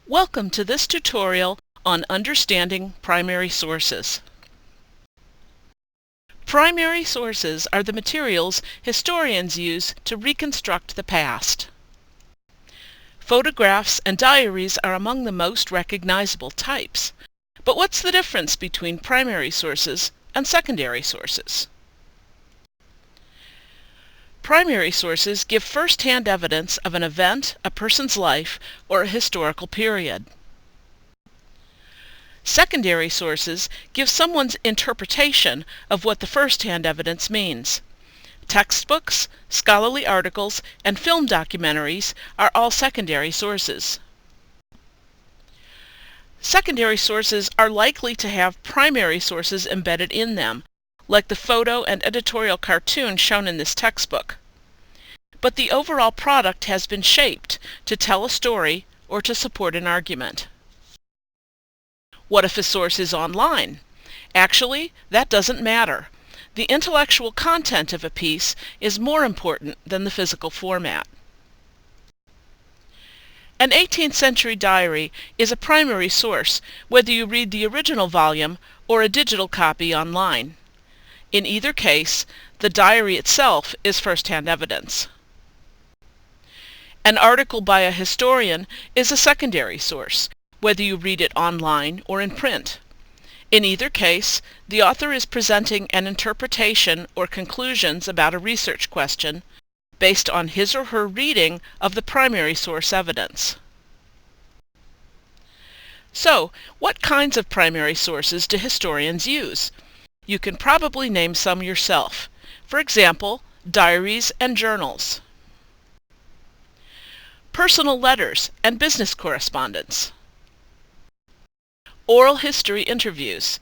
Welcome to this tutorial on understanding primary sources. Primary sources are the materials historians use to reconstruct the past. Photographs and diaries are among the most recognizable types. But what's the difference between primary sources and secondary sources? Primary sources give first-hand evidence of an event, a person's life, or a historical period. Secondary sources give someone's interpretation of what the first-hand evidence means. Textbooks, scholarly articles, and film documentaries are all secondary sources. Secondary sources are likely to have primary sources embedded in them, like the photo and editorial cartoon shown in this textbook. But the overall product has been shaped to tell a story or to support an argument. What if a source is online? Actually, that doesn't matter. The intellectual content of a piece is more important than the physical format. An 18th century diary is a primary source, whether you read the original volume or a digital copy online. In either case, the diary itself is first-hand evidence. An article by a historian is a secondary source, whether you read it online or in print. In either case, the author is presenting an interpretation or conclusions about a research question based on his or her reading of the primary source evidence. So, what kinds of primary sources do historians use? You can probably name some yourself. For example, diaries and journals, personal letters and business correspondence, oral history interviews.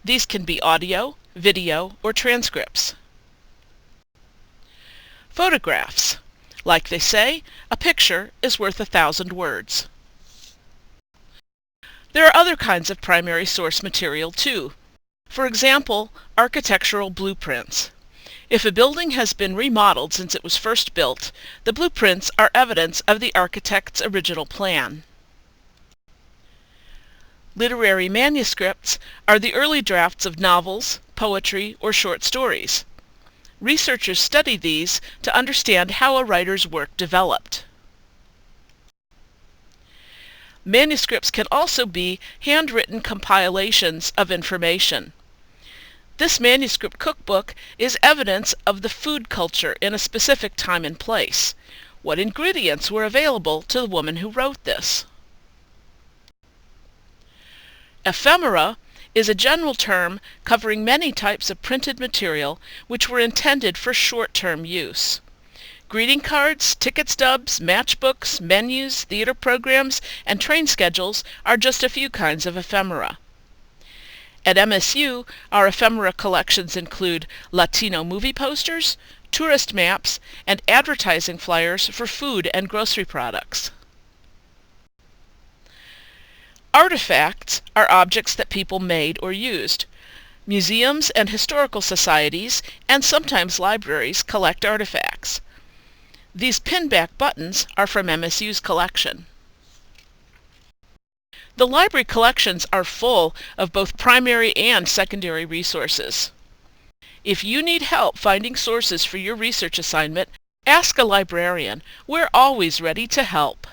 These can be audio, video, or transcripts. Photographs. Like they say, a picture is worth 1,000 words. There are other kinds of primary source material too. For example, architectural blueprints. If a building has been remodeled since it was first built, the blueprints are evidence of the architect's original plan. Literary manuscripts are the early drafts of novels, poetry, or short stories. Researchers study these to understand how a writer's work developed. Manuscripts can also be handwritten compilations of information. This manuscript cookbook is evidence of the food culture in a specific time and place. What ingredients were available to the woman who wrote this? Ephemera is a general term covering many types of printed material which were intended for short-term use. Greeting cards, ticket stubs, matchbooks, menus, theater programs, and train schedules are just a few kinds of ephemera. At MSU, our ephemera collections include Latino movie posters, tourist maps, and advertising flyers for food and grocery products. Artifacts are objects that people made or used. Museums and historical societies, and sometimes libraries, collect artifacts. These pin-back buttons are from MSU's collection. The library collections are full of both primary and secondary resources. If you need help finding sources for your research assignment, ask a librarian. We're always ready to help.